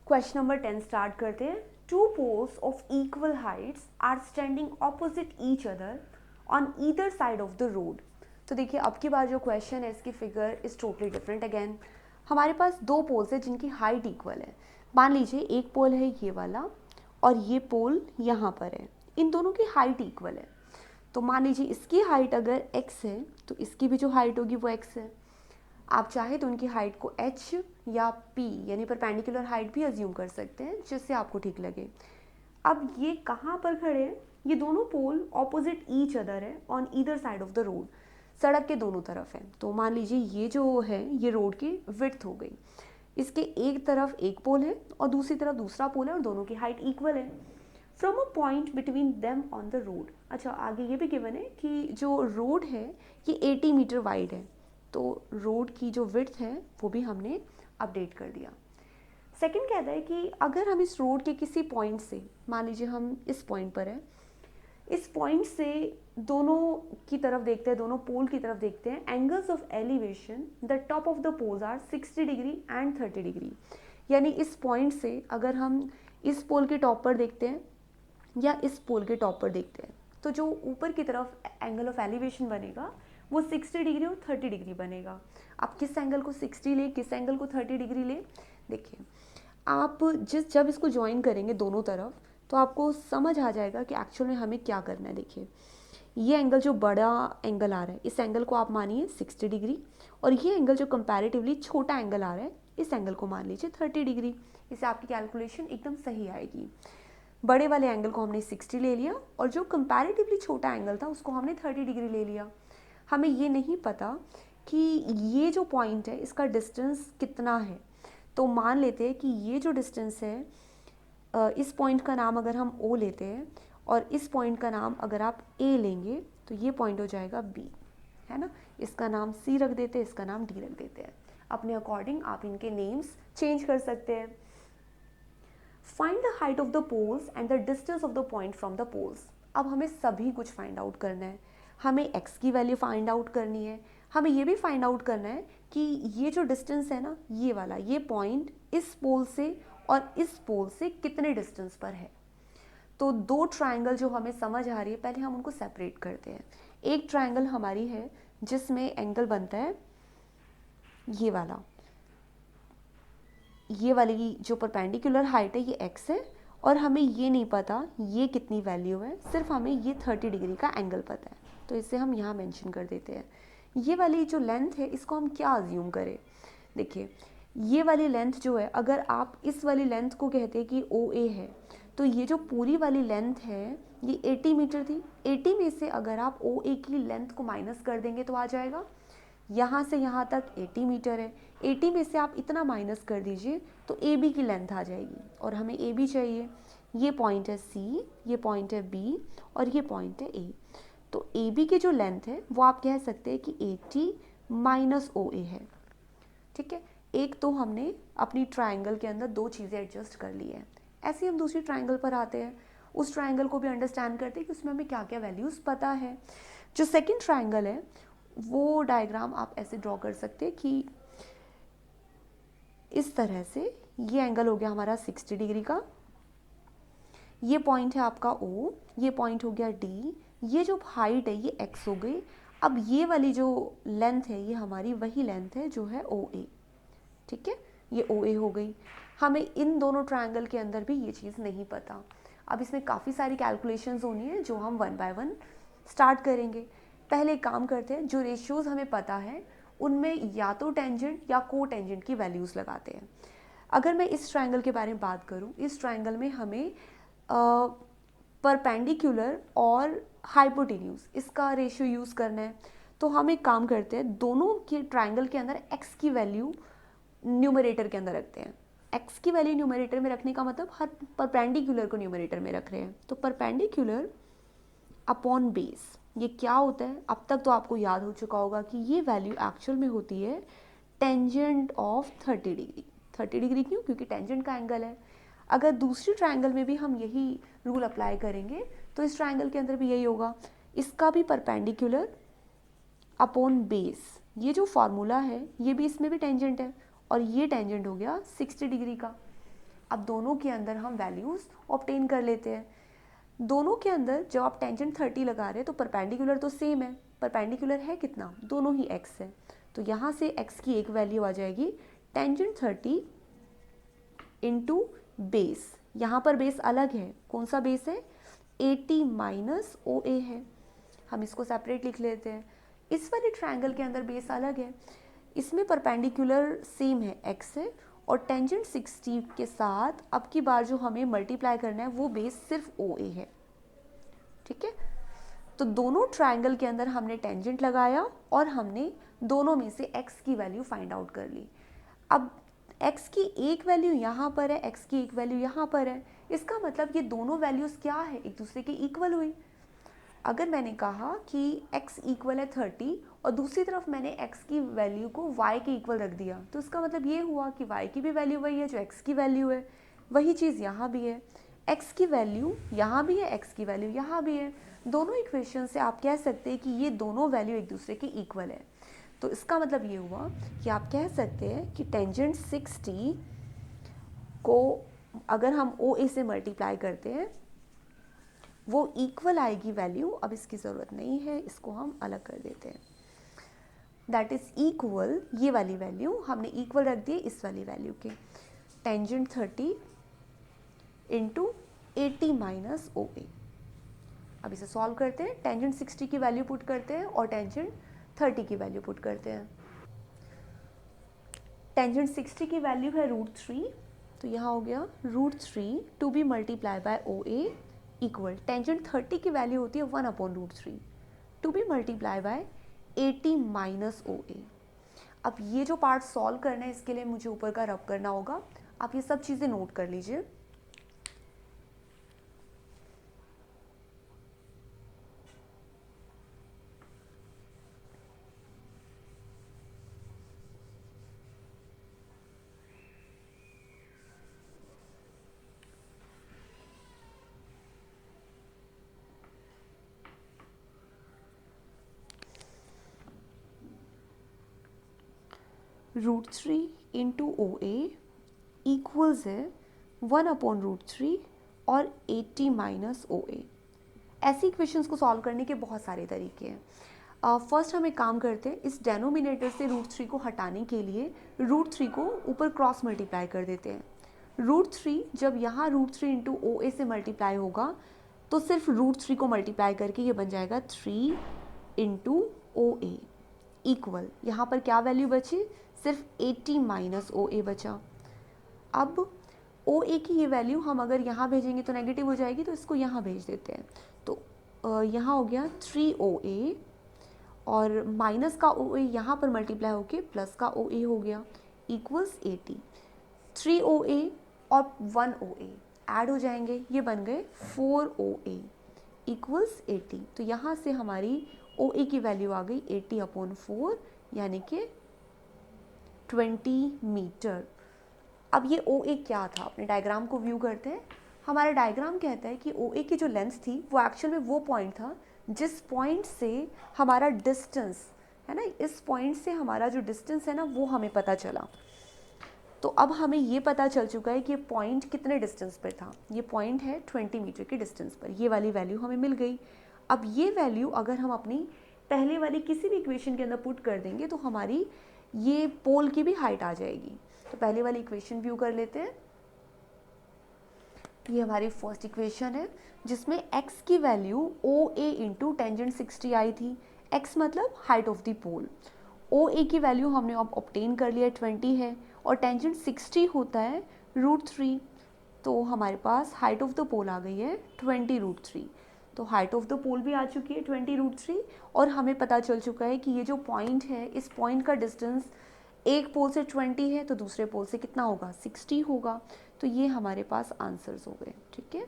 Question number 10 start करते हैं। Two poles of equal heights are standing opposite each other on either side of the road. तो देखिए अब की बार जो क्वेश्चन है इसकी figure is totally different again. हमारे पास दो पोल्स है जिनकी हाइट इक्वल है। मान लीजिए एक पोल है ये वाला और ये पोल यहाँ पर है, इन दोनों की हाइट इक्वल है। तो मान लीजिए इसकी हाइट अगर x है तो इसकी भी जो हाइट होगी वो x है। आप चाहे तो उनकी हाइट को h या p यानी परपेंडिकुलर हाइट भी अज्यूम कर सकते हैं, जिससे आपको ठीक लगे। अब ये कहाँ पर खड़े हैं? ये दोनों पोल ऑपोजिट ईच अदर है on either side of the road, सड़क के दोनों तरफ है। तो मान लीजिए ये जो है ये रोड की विड्थ हो गई। इसके एक तरफ एक पोल है और दूसरी तरफ दूसरा पोल है और दोनों की हाइट इक्वल है। From a point between them on the road. अच्छा, आगे ये भी गिवन है कि जो रोड है ये 80 मीटर वाइड है, तो रोड की जो विड्थ है वो भी हमने अपडेट कर दिया। सेकंड कहता है कि अगर हम इस रोड के किसी पॉइंट से, मान लीजिए हम इस पॉइंट पर हैं, इस पॉइंट से दोनों की तरफ देखते हैं, दोनों पोल की तरफ देखते हैं, angles of elevation the top of the poles are 60 degree and 30 degree. यानी इस पॉइंट से अगर हम इस पोल के टॉप पर देखते हैं या इस पोल के टॉप पर देखते हैं तो जो ऊपर की तरफ एंगल ऑफ एलिवेशन बनेगा वो 60 डिग्री और 30 डिग्री बनेगा। आप किस एंगल को 60 ले, किस एंगल को 30 डिग्री ले, देखिए आप जब इसको ज्वाइन करेंगे दोनों तरफ तो आपको समझ आ जाएगा कि एक्चुअल में हमें क्या करना है। देखिए ये एंगल जो बड़ा एंगल आ रहा है इस एंगल को आप मानिए 60 डिग्री, और ये एंगल जो कंपैरेटिवली छोटा एंगल आ रहा है इस एंगल को मान लीजिए 30 डिग्री। इससे आपकी कैलकुलेशन एकदम सही आएगी। बड़े वाले एंगल को हमने 60 ले लिया और जो कंपैरेटिवली छोटा एंगल था उसको हमने 30 डिग्री ले लिया। हमें ये नहीं पता कि ये जो पॉइंट है इसका डिस्टेंस कितना है, तो मान लेते हैं कि ये जो डिस्टेंस है, इस पॉइंट का नाम अगर हम O लेते हैं और इस पॉइंट का नाम अगर आप A लेंगे तो ये पॉइंट हो जाएगा B, है ना। इसका नाम C रख देते हैं, इसका नाम D रख देते हैं। अपने अकॉर्डिंग आप इनके नेम्स चेंज कर सकते हैं। Find the height of the poles and the distance of the point from the poles. अब हमें सभी कुछ फाइंड आउट करना है। हमें x की वैल्यू फाइंड आउट करनी है, हमें ये भी फाइंड आउट करना है कि ये जो डिस्टेंस है ना, ये वाला, ये पॉइंट इस पोल से और इस पोल से कितने डिस्टेंस पर है। तो दो ट्रायंगल जो हमें समझ आ रही है पहले हम उनको सेपरेट करते हैं। एक ट्रायंगल हमारी है जिसमें एंगल बनता है ये वाला, ये वाली जो परपेंडिकुलर हाइट है ये x है और हमें ये नहीं पता ये कितनी वैल्यू है, सिर्फ हमें ये 30 डिग्री का एंगल पता है, तो इसे हम यहाँ मेंशन कर देते हैं। ये वाली जो लेंथ है इसको हम क्या अज्यूम करें। देखिए ये वाली लेंथ जो है, अगर आप इस वाली लेंथ को कहते हैं कि OA है तो ये जो पूरी वाली लेंथ है ये 80 मीटर थी। 80 में से अगर आप OA की लेंथ को माइनस कर देंगे तो आ जाएगा यहाँ से यहाँ तक 80 मीटर है। 80 में से आप इतना माइनस कर दीजिए तो AB की लेंथ आ जाएगी और हमें AB चाहिए। ये पॉइंट है C, ये पॉइंट है B और ये पॉइंट है A। तो AB की जो लेंथ है वो आप कह सकते हैं कि 80 माइनस OA है। ठीक है, एक तो हमने अपनी ट्रायंगल के अंदर दो चीज़ें एडजस्ट कर ली है। ऐसे हम दूसरी ट्रायंगल पर आते हैं, उस ट्रायंगल को भी अंडरस्टैंड करते हैं कि उसमें हमें क्या क्या वैल्यूज़ पता है। जो सेकंड ट्रायंगल है वो डायग्राम आप ऐसे ड्रॉ कर सकते हैं कि इस तरह से ये एंगल हो गया हमारा 60 डिग्री का, ये पॉइंट है आपका O, ये पॉइंट हो गया D, ये जो हाइट है ये x हो गई। अब ये वाली जो लेंथ है ये हमारी वही लेंथ है जो है OA। ठीक है, ये OA हो गई। हमें इन दोनों ट्रायंगल के अंदर भी ये चीज़ नहीं पता। अब इसमें काफ़ी सारी कैलकुलेशंस होनी है जो हम वन बाय वन स्टार्ट करेंगे। पहले एक काम करते हैं, जो रेशियोज़ हमें पता है उनमें या तो टेंजेंट या को टेंजेंट की वैल्यूज़ लगाते हैं। अगर मैं इस ट्रायंगल के बारे में बात करूँ, इस ट्रायंगल में हमें परपेंडिकुलर और हाइपोटेन्यूज इसका रेशियो यूज़ करना है। तो हम एक काम करते हैं, दोनों के ट्रायंगल के अंदर x की वैल्यू न्यूमरेटर के अंदर रखते हैं। x की वैल्यू न्यूमरेटर में रखने का मतलब हर परपेंडिकुलर को न्यूमरेटर में रख रहे हैं। तो परपेंडिकुलर अपॉन बेस ये क्या होता है, अब तक तो आपको याद हो चुका होगा कि ये वैल्यू एक्चुअल में होती है टेंजेंट ऑफ 30 डिग्री। 30 डिग्री क्यों? क्योंकि टेंजेंट का एंगल है। अगर दूसरी ट्रायंगल में भी हम यही रूल अप्लाई करेंगे तो इस ट्रायंगल के अंदर भी यही होगा। इसका भी परपेंडिकुलर अपॉन बेस, ये जो फॉर्मूला है ये भी इसमें भी टेंजेंट है और ये टेंजेंट हो गया 60 डिग्री का। अब दोनों के अंदर हम वैल्यूज़ ऑब्टेन कर लेते हैं। दोनों के अंदर जब आप टेंजेंट 30 लगा रहे हैं तो परपेंडिकुलर तो सेम है, परपेंडिकुलर है कितना, दोनों ही x है, तो यहाँ से x की एक वैल्यू आ जाएगी टेंजेंट 30 इंटू बेस, यहाँ पर बेस अलग है, कौन सा बेस है, 80 माइनस OA है, हम इसको सेपरेट लिख लेते हैं। इस वाले ट्रायंगल के अंदर बेस अलग है, इसमें परपेंडिकुलर सेम है x है, और टेंजेंट 60 के साथ अब की बार जो हमें मल्टीप्लाई करना है वो बेस सिर्फ OA है, ठीक है। तो दोनों ट्रायंगल के अंदर हमने टेंजेंट लगाया और हमने दोनों में से x की वैल्यू फाइंड आउट कर ली। अब x की एक वैल्यू यहाँ पर है, x की एक वैल्यू यहाँ पर है, इसका मतलब ये दोनों वैल्यूज़ क्या है, एक दूसरे के इक्वल हुई। अगर मैंने कहा कि x इक्वल है 30 और दूसरी तरफ मैंने x की वैल्यू को y के इक्वल रख दिया, तो इसका मतलब ये हुआ कि y की भी वैल्यू वही है जो x की वैल्यू है, वही चीज़ यहाँ भी है, x की वैल्यू यहाँ भी है, x की वैल्यू यहाँ भी है। दोनों इक्वेशन से आप कह सकते हैं कि ये दोनों वैल्यू एक दूसरे के इक्वल है। तो इसका मतलब ये हुआ कि आप कह सकते हैं कि टेंजेंट 60 को अगर हम OA से मल्टीप्लाई करते हैं वो इक्वल आएगी वैल्यू, अब इसकी ज़रूरत नहीं है, इसको हम अलग कर देते हैं, दैट इज़ इक्वल, ये वाली वैल्यू हमने इक्वल रख दी इस वाली वैल्यू के, टेंजेंट 30 इंटू 80 माइनस OA। अब इसे सॉल्व करते हैं, टेंजेंट 60 की वैल्यू पुट करते हैं और टेंजेंट 30 की वैल्यू पुट करते हैं। टेंजेंट 60 की वैल्यू है √3, तो यहाँ हो गया √3 to be multiply by OA equal, tangent 30 की वैल्यू होती है 1/√3 to be multiply by 80 minus OA। अब ये जो पार्ट सॉल्व करना है इसके लिए मुझे ऊपर का रब करना होगा, आप ये सब चीज़ें नोट कर लीजिए। √3 इंटू OA इक्वल्स है 1/√3 और 80 माइनस OA। ऐसी इक्वेशंस को सॉल्व करने के बहुत सारे तरीके हैं। फर्स्ट हम एक काम करते हैं, इस डेनोमिनेटर से √3 को हटाने के लिए √3 को ऊपर क्रॉस मल्टीप्लाई कर देते हैं। √3 जब यहाँ √3 इंटू OA से मल्टीप्लाई होगा तो सिर्फ √3 को मल्टीप्लाई करके ये बन जाएगा 3 इंटू OA इक्वल, यहाँ पर क्या वैल्यू बची, सिर्फ 80 माइनस OA बचा। अब OA की ये वैल्यू हम अगर यहाँ भेजेंगे तो नेगेटिव हो जाएगी, तो इसको यहाँ भेज देते हैं, तो यहाँ हो गया 3OA और माइनस का OA यहाँ पर मल्टीप्लाई होके प्लस का OA हो गया इक्वल्स 80। 3OA और 1OA ऐड हो जाएंगे, ये बन गए 4OA इक्वल्स 80। तो यहाँ से हमारी OA की वैल्यू आ गई 80/4 यानी कि 20 मीटर। अब ये OA क्या था, अपने डायग्राम को व्यू करते हैं। हमारा डायग्राम कहता है कि OA की जो लेंथ थी वो एक्चुअल में वो पॉइंट था जिस पॉइंट से हमारा डिस्टेंस है ना, इस पॉइंट से हमारा जो डिस्टेंस है ना वो हमें पता चला। तो अब हमें ये पता चल चुका है कि ये पॉइंट कितने डिस्टेंस पर था, ये पॉइंट है 20 मीटर के डिस्टेंस पर, ये वाली वैल्यू हमें मिल गई। अब ये वैल्यू अगर हम अपनी पहले वाली किसी भी इक्वेशन के अंदर पुट कर देंगे तो हमारी ये पोल की भी हाइट आ जाएगी। तो पहले वाली इक्वेशन व्यू कर लेते हैं। ये हमारी फर्स्ट इक्वेशन है जिसमें x की वैल्यू OA इंटू टेंजेंट 60 आई थी। x मतलब height of the pole, OA की वैल्यू हमने अब ऑब्टेन कर लिया 20 है और टेंजेंट 60 होता है √3, तो हमारे पास हाइट ऑफ द पोल आ गई है 20√3। तो हाइट ऑफ द पोल भी आ चुकी है 20√3 और हमें पता चल चुका है कि ये जो पॉइंट है इस पॉइंट का डिस्टेंस एक पोल से 20 है तो दूसरे पोल से कितना होगा, 60 होगा। तो ये हमारे पास आंसर्स हो गए, ठीक है।